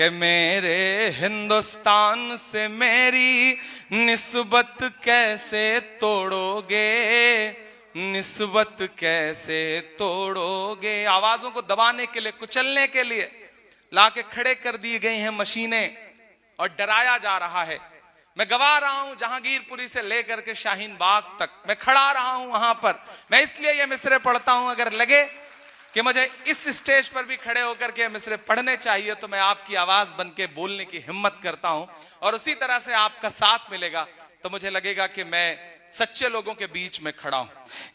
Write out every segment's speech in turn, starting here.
कि मेरे हिंदुस्तान से मेरी निस्बत कैसे तोड़ोगे, निस्बत कैसे तोड़ोगे। आवाजों को दबाने के लिए, कुचलने के लिए लाके खड़े कर दी गई हैं मशीनें और डराया जा रहा है। मैं गवा रहा हूं जहांगीरपुरी से लेकर के शाहीन बाग तक, मैं खड़ा रहा हूं वहां पर। मैं इसलिए ये मिसरे पढ़ता हूं, अगर लगे कि मुझे इस स्टेज पर भी खड़े होकर के मिसरे पढ़ने चाहिए तो मैं आपकी आवाज बन के बोलने की हिम्मत करता हूं। और उसी तरह से आपका साथ मिलेगा तो मुझे लगेगा कि मैं सच्चे लोगों के बीच में खड़ा हूं।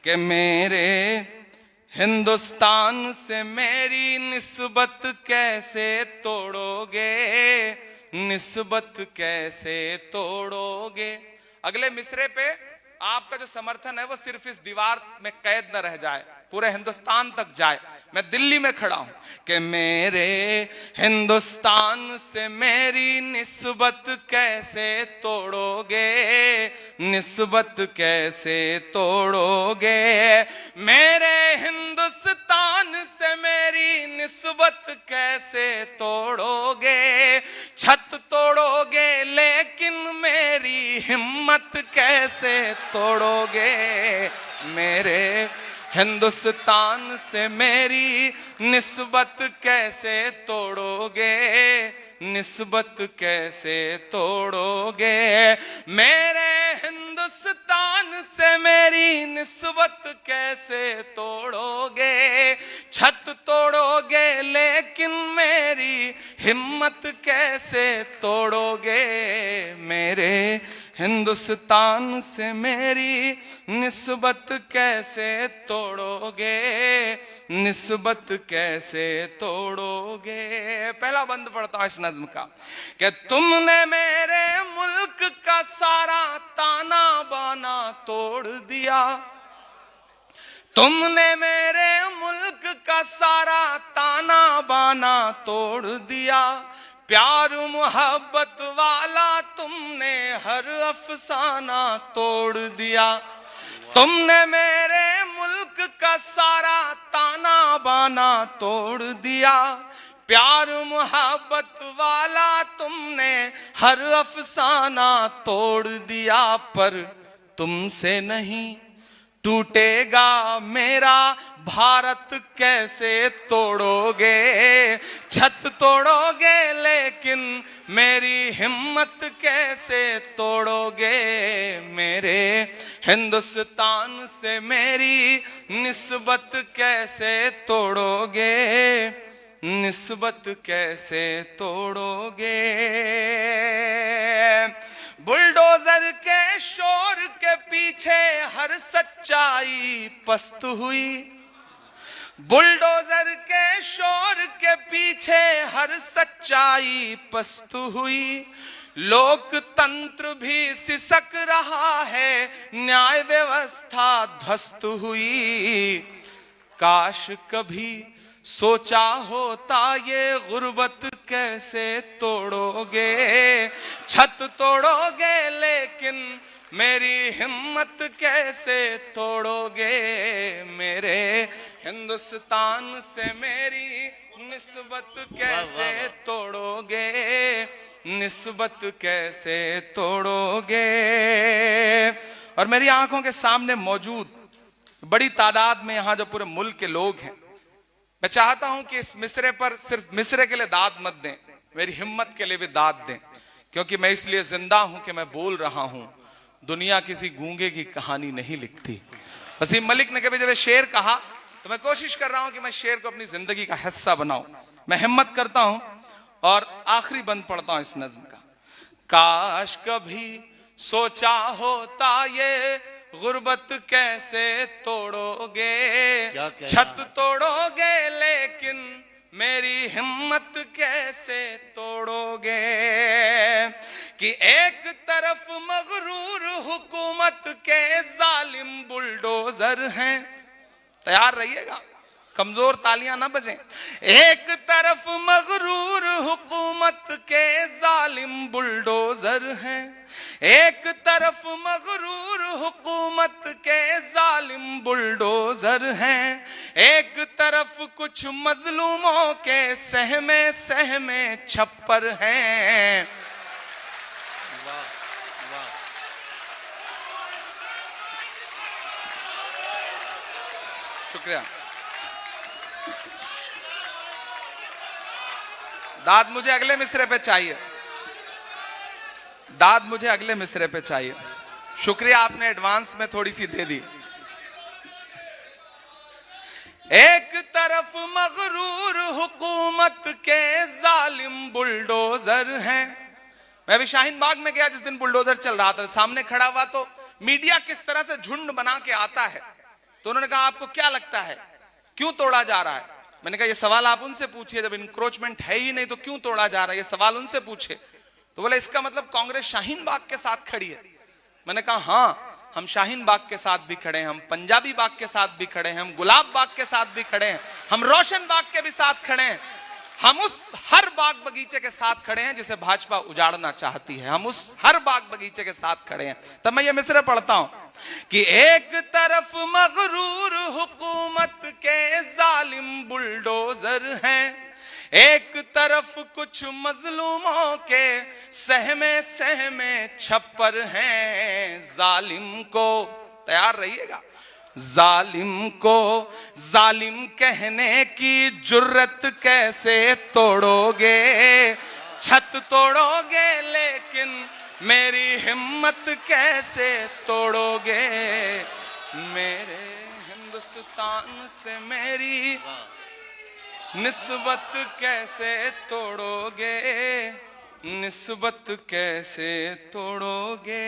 कि मेरे हिंदुस्तान से मेरी निस्बत कैसे तोड़ोगे, निस्बत कैसे तोड़ोगे। अगले मिसरे पे आपका जो समर्थन है वो सिर्फ इस दीवार में कैद न रह जाए, पूरे हिंदुस्तान तक जाए। मैं दिल्ली में खड़ा हूं कि मेरे हिंदुस्तान से मेरी निस्बत कैसे तोड़ोगे, निस्बत कैसे तोड़ोगे। मेरे हिंदुस्तान से मेरी निस्बत कैसे तोड़ोगे। छत तोड़ोगे लेकिन मेरी हिम्मत कैसे तोड़ोगे। मेरे हिंदुस्तान से मेरी निस्बत कैसे तोड़ोगे, निस्बत कैसे तोड़ोगे। मेरे हिंदुस्तान से मेरी निस्बत कैसे तोड़ोगे। छत तोड़ोगे लेकिन मेरी हिम्मत कैसे तोड़ोगे। मेरे हिंदुस्तान से मेरी निस्बत कैसे तोड़ोगे, निस्बत कैसे तोड़ोगे। पहला बंद पढ़ता हूं इस नज्म का कि तुमने मेरे मुल्क का सारा ताना बाना तोड़ दिया। तुमने मेरे मुल्क का सारा ताना बाना तोड़ दिया। प्यार मोहब्बत वाला तुमने हर अफसाना तोड़ दिया। तुमने मेरे मुल्क का सारा ताना बाना तोड़ दिया। प्यार मोहब्बत वाला तुमने हर अफसाना तोड़ दिया। पर तुमसे नहीं टूटेगा मेरा भारत कैसे तोड़ोगे। छत तोड़ोगे लेकिन मेरी हिम्मत कैसे तोड़ोगे। मेरे हिंदुस्तान से मेरी निस्बत कैसे तोड़ोगे, निस्बत कैसे तोड़ोगे। बुलडोजर के शोर के पीछे हर सच्चाई पस्त हुई। बुलडोजर के शोर के पीछे हर सच्चाई पस्त हुई। लोकतंत्र भी सिसक रहा है, न्याय व्यवस्था ध्वस्त हुई। काश कभी सोचा होता ये गुर्बत कैसे तोड़ोगे। छत तोड़ोगे लेकिन मेरी हिम्मत कैसे तोड़ोगे। मेरे हिंदुस्तान से मेरी निस्बत कैसे तोड़ोगे, निस्बत कैसे तोड़ोगे। और मेरी आंखों के सामने मौजूद बड़ी तादाद में यहां जो पूरे मुल्क के लोग हैं, मैं चाहता हूं कि इस मिसरे पर सिर्फ मिसरे के लिए दाद मत दें, मेरी हिम्मत के लिए भी दाद दें। क्योंकि मैं इसलिए जिंदा हूं कि मैं बोल रहा हूं। दुनिया किसी गूंगे की कहानी नहीं लिखती। वसीम मलिक ने कभी जब शेर कहा तो मैं कोशिश कर रहा हूं कि मैं शेर को अपनी जिंदगी का हिस्सा बनाऊं। मैं हिम्मत करता हूं और आखिरी बंद पढ़ता हूं इस नज्म का। काश कभी सोचा होता ये गुर्बत कैसे तोड़ोगे। छत तोड़ोगे लेकिन मेरी हिम्मत कैसे तोड़ोगे। कि एक तरफ मगरूर हुकूमत के जालिम बुलडोजर हैं, तैयार रहिएगा, कमजोर तालियां ना बजें। एक तरफ मगरूर हुकूमत के जालिम बुलडोजर हैं। एक तरफ मगरूर हुकूमत के जालिम बुलडोजर हैं। एक तरफ कुछ मजलूमों के सहमे सहमे छप्पर हैं। वाह वाह, शुक्रिया। दाद मुझे अगले मिसरे पे चाहिए, दाद मुझे अगले मिसरे पे चाहिए। शुक्रिया, आपने एडवांस में थोड़ी सी दे दी। एक तरफ मगरूर हुकूमत के जालिम बुलडोजर हैं। मैं अभी शाहीन बाग में गया जिस दिन बुलडोजर चल रहा था, सामने खड़ा हुआ तो मीडिया किस तरह से झुंड बना के आता है, तो उन्होंने कहा आपको क्या लगता है क्यों तोड़ा जा रहा है? मैंने कहा ये सवाल आप उनसे पूछिए, जब इंक्रोचमेंट है ही नहीं तो क्यों तोड़ा जा रहा है, ये सवाल उनसे पूछे। तो बोले इसका मतलब कांग्रेस शाहीन बाग के साथ खड़ी है। मैंने कहा हाँ, हम शाहीन बाग के साथ भी खड़े हैं, हम पंजाबी बाग के साथ भी खड़े हैं, हम गुलाब बाग के साथ भी खड़े हैं, हम रोशन बाग के भी साथ खड़े हैं, हम उस हर बाग बगीचे के साथ खड़े हैं जिसे भाजपा उजाड़ना चाहती है, हम उस हर बाग बगीचे के साथ खड़े हैं। तब मैं ये मिसरे पढ़ता हूं कि एक तरफ मगरूर हुकूमत के जालिम बुलडोजर हैं, एक तरफ कुछ मजलूमों के सहमे सहमे छप्पर हैं। जालिम को, तैयार रहिएगा, जालिम को जालिम कहने की जुर्रत कैसे तोड़ोगे? छत तोड़ोगे लेकिन मेरी हिम्मत कैसे तोड़ोगे? मेरे हिंदुस्तान से मेरी निस्बत कैसे तोड़ोगे? निस्बत कैसे तोड़ोगे?